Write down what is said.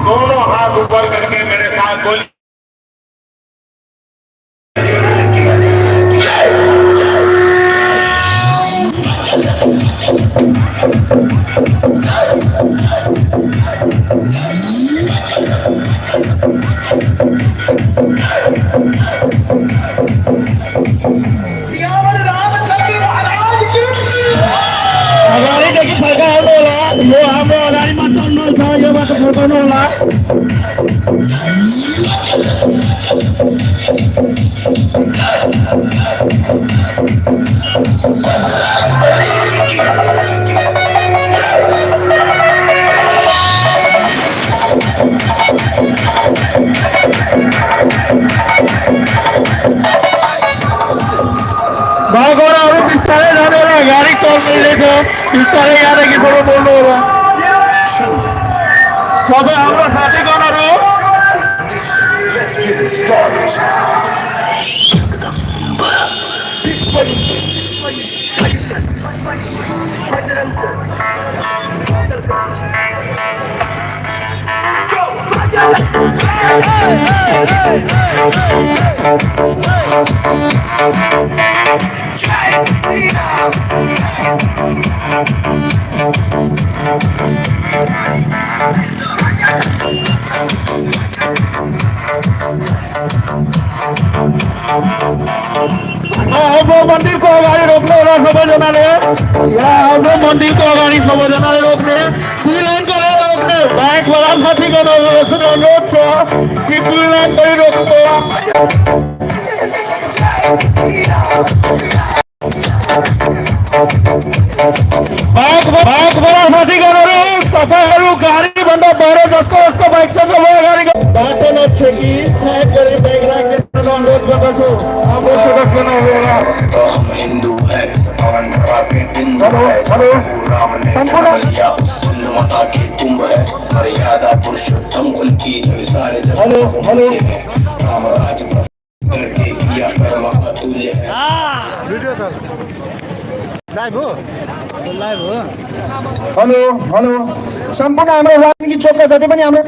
दोनों हाथ ऊपर करके मेरे साथ बोलिए। पिस्तारे जाने वाला गाड़ी कॉल नहीं देखो पिस्तारे याद है कि थोड़ा बोलो वाला सबे हमरा साथी कौन रो Let's get it started. मंदिर को अगाड़ी रोकने वाला खबर जना ले हम मंदिर को अगाड़ी खबर जना रोकने पूरी लाइन को रोकने बैंक वाला साथी को अनुरोध छो कि पूरी लाइन को रोको बैंक वाला साथी को अनुरोध सफाई गाड़ी बंदा 12-10 को उसको बाइक से गाड़ी बात न छे कि साइड करे बैग रख के अनुरोध करता छो हम वो सड़क बना होगा हम हिंदू है पवन के बिंदु है राम ने लिया हिंदू माता की कुंभ है मर्यादा पुरुषोत्तम कुल की सारे हेलो राम राज करके किया कर्म अतुल्य है वीडियो सर लाइव हो हेलो संपूर्ण हाम्रो वाल्मीकि चोकका जति पनि हाम्रो